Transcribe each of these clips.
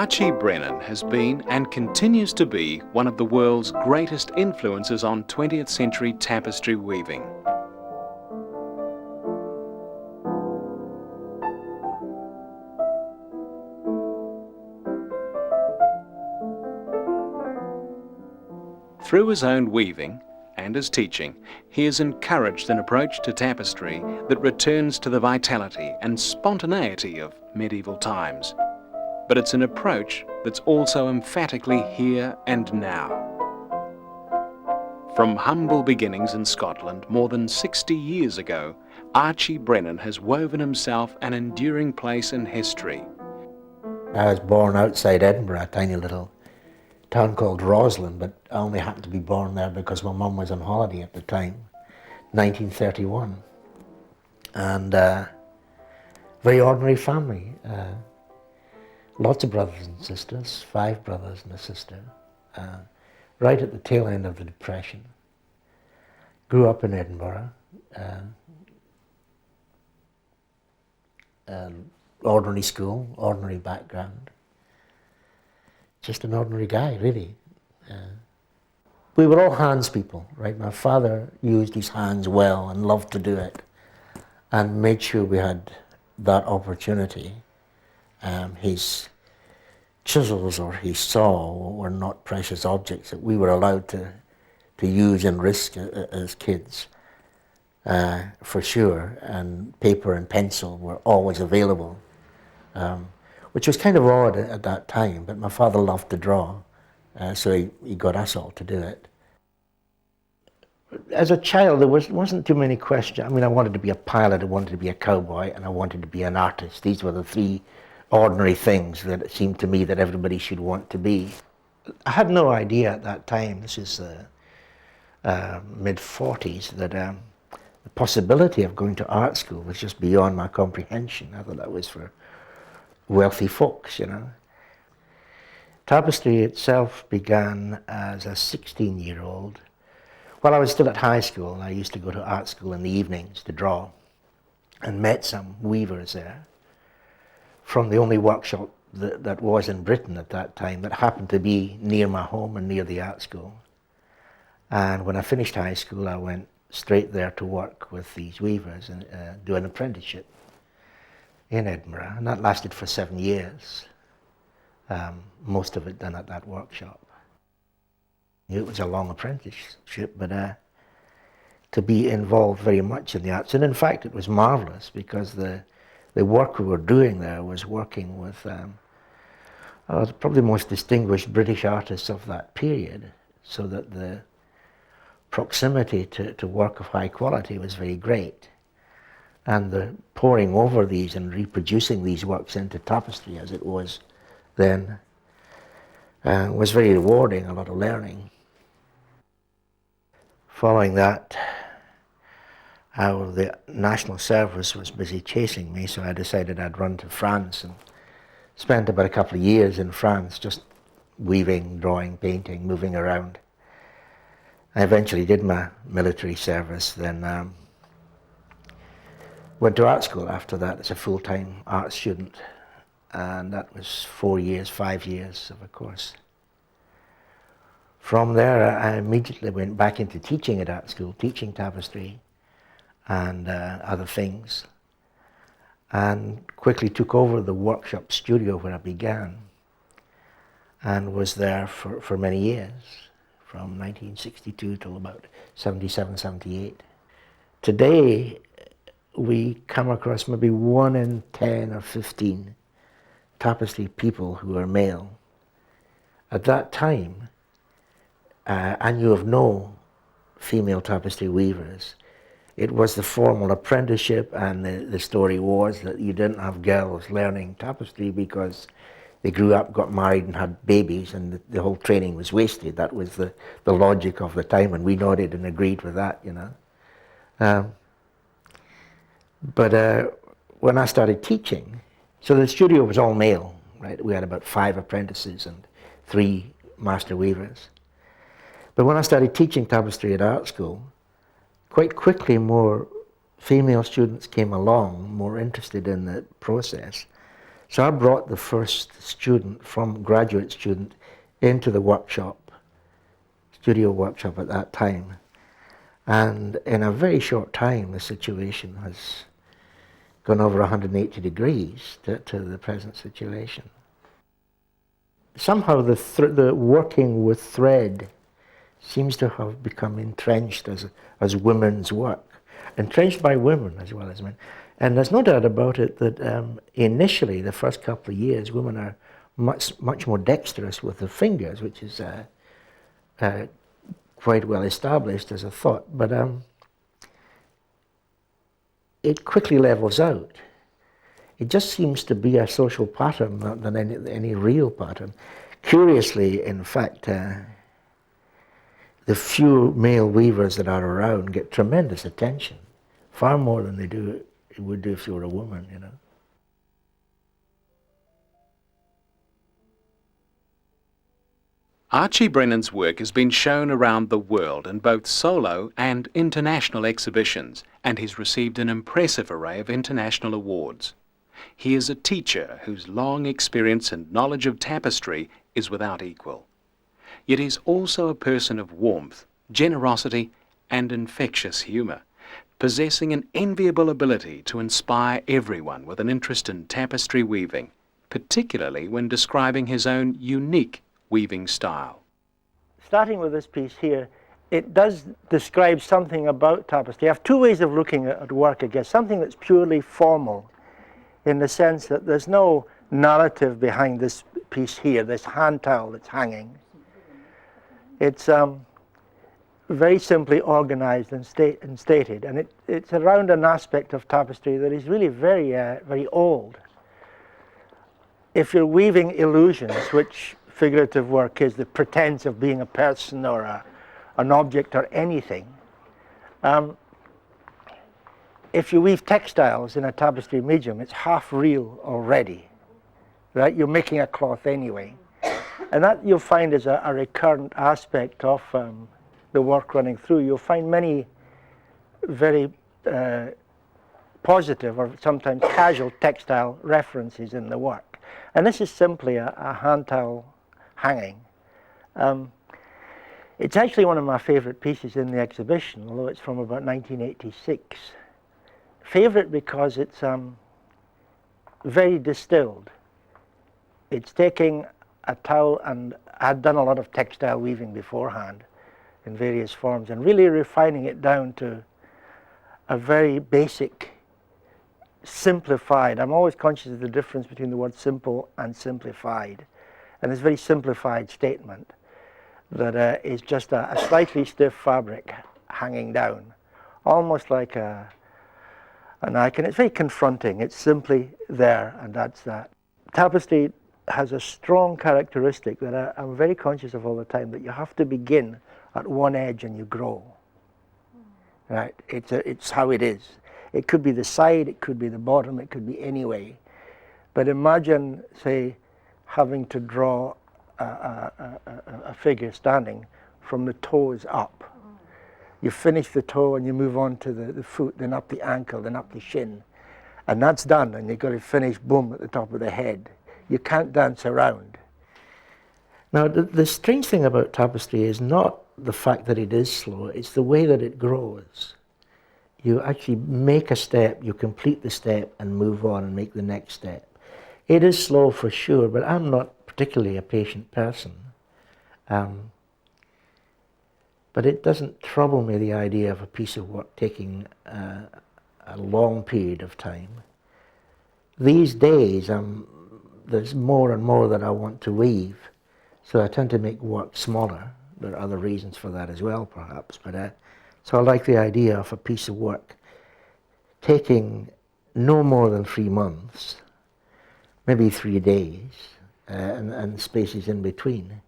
Archie Brennan has been and continues to be one of the world's greatest influences on 20th century tapestry weaving. Through his own weaving and his teaching, he has encouraged an approach to tapestry that returns to the vitality and spontaneity of medieval times. But it's an approach that's also emphatically here and now. From humble beginnings in Scotland more than 60 years ago, Archie Brennan has woven himself an enduring place in history. I was born outside Edinburgh, a tiny little town called Roslin, but I only happened to be born there because my mum was on holiday at the time, 1931. And very ordinary family. Lots of brothers and sisters, 5 brothers and a sister, right at the tail end of the Depression. Grew up in Edinburgh, ordinary school, ordinary background. Just an ordinary guy, really. We were all hands people, right? My father used his hands well and loved to do it and made sure we had that opportunity. His chisels or his saw were not precious objects that we were allowed to use and risk as kids, for sure. And paper and pencil were always available, which was kind of odd at that time, but my father loved to draw, so he got us all to do it. As a child, there wasn't too many questions. I mean, I wanted to be a pilot, I wanted to be a cowboy, and I wanted to be an artist. These were the 3 ordinary things that it seemed to me that everybody should want to be. I had no idea at that time, this is the mid-40s, that the possibility of going to art school was just beyond my comprehension. I thought that was for wealthy folks, you know. Tapestry itself began as a 16-year-old. While I was still at high school, I used to go to art school in the evenings to draw and met some weavers there from the only workshop that was in Britain at that time that happened to be near my home and near the art school. And when I finished high school, I went straight there to work with these weavers and do an apprenticeship in Edinburgh, and that lasted for 7 years, most of it done at that workshop. It was a long apprenticeship, but to be involved very much in the arts, and in fact it was marvellous because the work we were doing there was working with probably the most distinguished British artists of that period, so that the proximity to work of high quality was very great. And the poring over these and reproducing these works into tapestry as it was then was very rewarding, a lot of learning. Following that, the National Service was busy chasing me, so I decided I'd run to France and spent about a couple of years in France just weaving, drawing, painting, moving around. I eventually did my military service, then went to art school after that as a full-time art student, and that was 4 years, 5 years of a course. From there I immediately went back into teaching at art school, teaching tapestry and other things, and quickly took over the workshop studio where I began and was there for many years, from 1962 till about 77, 78. Today we come across maybe 1 in 10 or 15 tapestry people who are male. At that time, I knew of no female tapestry weavers. It was the formal apprenticeship, and the story was that you didn't have girls learning tapestry because they grew up, got married and had babies, and the whole training was wasted. That was the logic of the time, and we nodded and agreed with that, you know. But when I started teaching, so the studio was all male, right? We had about 5 apprentices and 3 master weavers. But when I started teaching tapestry at art school, quite quickly more female students came along, more interested in the process. So I brought the first student, from graduate student, into the workshop, studio workshop at that time. And in a very short time, the situation has gone over 180 degrees to the present situation. Somehow the working with thread seems to have become entrenched as women's work, entrenched by women as well as men. And there's no doubt about it that initially, the first couple of years, women are much more dexterous with their fingers, which is quite well established as a thought. But it quickly levels out. It just seems to be a social pattern rather than any real pattern. Curiously, in fact, the few male weavers that are around get tremendous attention, far more than they would do if you were a woman, you know. Archie Brennan's work has been shown around the world in both solo and international exhibitions, and he's received an impressive array of international awards. He is a teacher whose long experience and knowledge of tapestry is without equal. Yet he's also a person of warmth, generosity, and infectious humour, possessing an enviable ability to inspire everyone with an interest in tapestry weaving, particularly when describing his own unique weaving style. Starting with this piece here, it does describe something about tapestry. I have two ways of looking at work, I guess. Something that's purely formal, in the sense that there's no narrative behind this piece here, this hand towel that's hanging. It's very simply organized and stated, and it's around an aspect of tapestry that is really very, very old. If you're weaving illusions, which figurative work is, the pretense of being a person or an object or anything, if you weave textiles in a tapestry medium, it's half real already, right? You're making a cloth anyway. And that you'll find is a recurrent aspect of the work running through. You'll find many very positive or sometimes casual textile references in the work. And this is simply a hand towel hanging. It's actually one of my favorite pieces in the exhibition, although it's from about 1986. Favorite because it's very distilled. It's taking a towel, and I'd done a lot of textile weaving beforehand in various forms, and really refining it down to a very basic, simplified. I'm always conscious of the difference between the word simple and simplified. And this very simplified statement that is just a slightly stiff fabric hanging down, almost like an icon. It's very confronting. It's simply there, and that's that. Tapestry has a strong characteristic that I'm very conscious of all the time, that you have to begin at one edge and you grow. Right? It's how it is. It could be the side, it could be the bottom, it could be any way. But imagine, say, having to draw a figure standing from the toes up. You finish the toe and you move on to the foot, then up the ankle, then up the shin. And that's done, and you've got to finish, boom, at the top of the head. You can't dance around. Now, the strange thing about tapestry is not the fact that it is slow, it's the way that it grows. You actually make a step, you complete the step, and move on and make the next step. It is slow for sure, but I'm not particularly a patient person. But it doesn't trouble me, the idea of a piece of work taking a long period of time. These days, there's more and more that I want to weave, so I tend to make work smaller. There are other reasons for that as well, perhaps, but so I like the idea of a piece of work taking no more than 3 months, maybe 3 days, and spaces in between.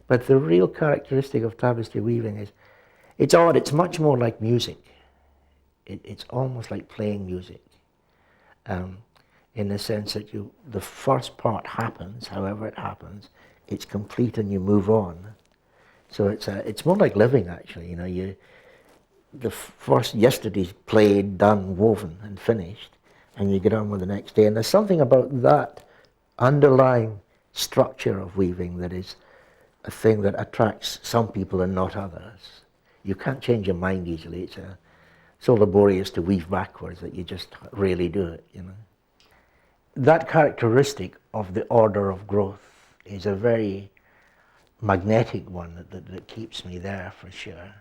But the real characteristic of tapestry weaving is, it's odd, it's much more like music. It's almost like playing music, in the sense that the first part happens, however it happens, it's complete and you move on. So it's more like living, actually. You know, the first yesterday's played, done, woven, and finished, and you get on with the next day. And there's something about that underlying structure of weaving that is a thing that attracts some people and not others. You can't change your mind easily. It's so laborious to weave backwards that you just really do it, you know. That characteristic of the order of growth is a very magnetic one that keeps me there for sure.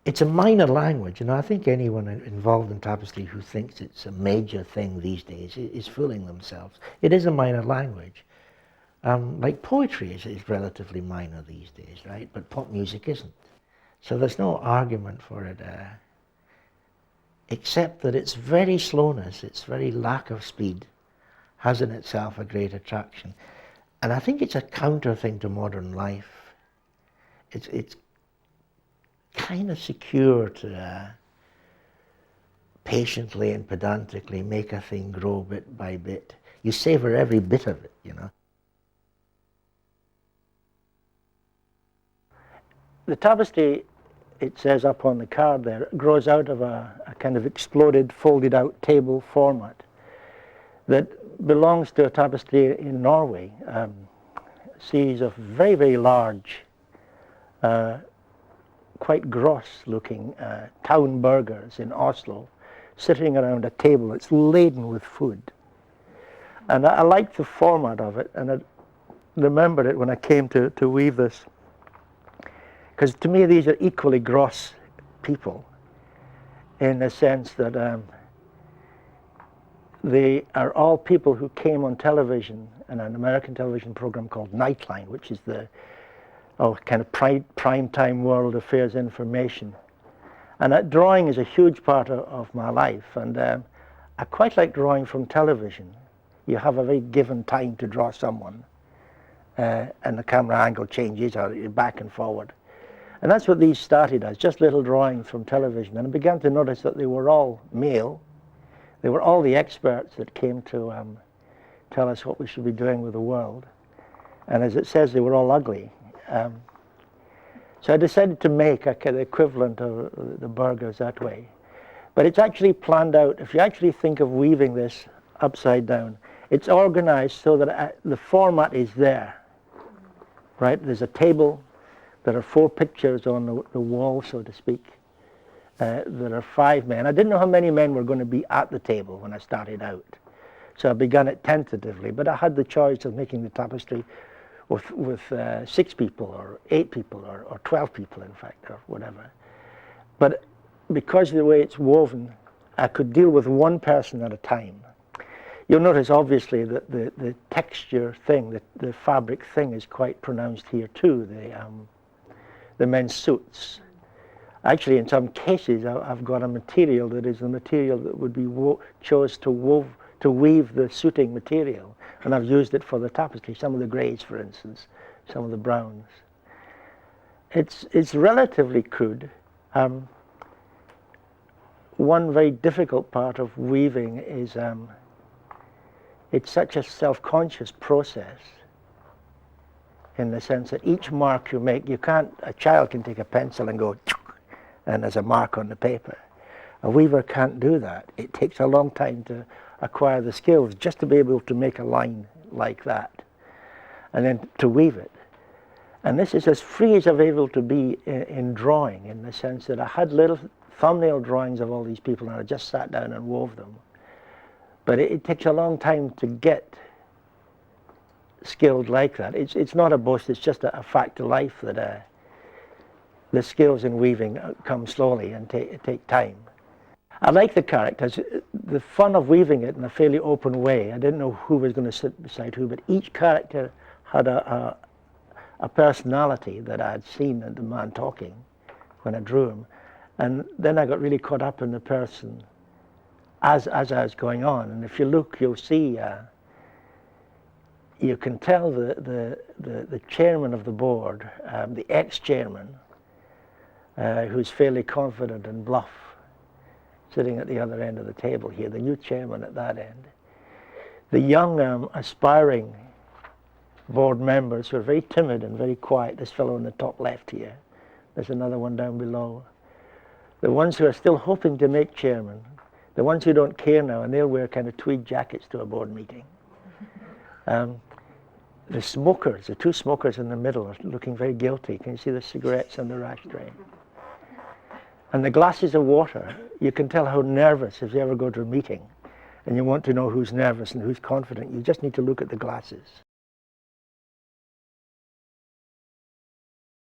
It's a minor language, you know. I think anyone involved in tapestry who thinks it's a major thing these days is fooling themselves. It is a minor language. Like poetry is relatively minor these days, right? But pop music isn't. So there's no argument for it, except that its very slowness, its very lack of speed, has in itself a great attraction. And I think it's a counter thing to modern life. It's kind of secure to patiently and pedantically make a thing grow bit by bit. You savor every bit of it, you know. The tapestry, it says up on the card there, grows out of a kind of exploded, folded out table format that belongs to a tapestry in Norway, a series of very, very large, quite gross looking town burgers in Oslo, sitting around a table that's laden with food. And I liked the format of it, and I remembered it when I came to weave this. Because to me, these are equally gross people in the sense that they are all people who came on television in an American television program called Nightline, which is the kind of prime time world affairs information. And that drawing is a huge part of my life. And I quite like drawing from television. You have a very given time to draw someone. And the camera angle changes, or you're back and forward. And that's what these started as, just little drawings from television. And I began to notice that they were all male. They were all the experts that came to tell us what we should be doing with the world. And as it says, they were all ugly. So I decided to make a kind of equivalent of the burgers that way. But it's actually planned out. If you actually think of weaving this upside down, it's organized so that the format is there, right? There's a table. There are 4 pictures on the wall, so to speak. There are 5 men. I didn't know how many men were going to be at the table when I started out. So I began it tentatively, but I had the choice of making the tapestry with 6 people or 8 people or 12 people, in fact, or whatever. But because of the way it's woven, I could deal with one person at a time. You'll notice, obviously, that the texture thing, the fabric thing is quite pronounced here too, the men's suits. Actually, in some cases, I've got a material that is the material that would be chose to weave the suiting material, and I've used it for the tapestry. Some of the greys, for instance, some of the browns. It's relatively crude. One very difficult part of weaving is it's such a self-conscious process, in the sense that each mark you make, a child can take a pencil and go, and there's a mark on the paper. A weaver can't do that. It takes a long time to acquire the skills just to be able to make a line like that, and then to weave it. And this is as free as I'm able to be in drawing, in the sense that I had little thumbnail drawings of all these people, and I just sat down and wove them. But it takes a long time to get skilled like that. It's not a boast, it's just a fact of life that the skills in weaving come slowly and take time. I like the characters. The fun of weaving it in a fairly open way. I didn't know who was going to sit beside who, but each character had a personality that I had seen in the man talking when I drew him. And then I got really caught up in the person as I was going on. And if you look, you'll see, you can tell the chairman of the board, the ex-chairman, who's fairly confident and bluff, sitting at the other end of the table here, the new chairman at that end. The young aspiring board members who are very timid and very quiet, this fellow in the top left here, there's another one down below. The ones who are still hoping to make chairman, The ones who don't care now, and they'll wear kind of tweed jackets to a board meeting. The smokers, the two smokers in the middle are looking very guilty. Can you see the cigarettes on the ashtray? And the glasses of water, you can tell how nervous if you ever go to a meeting and you want to know who's nervous and who's confident. You just need to look at the glasses.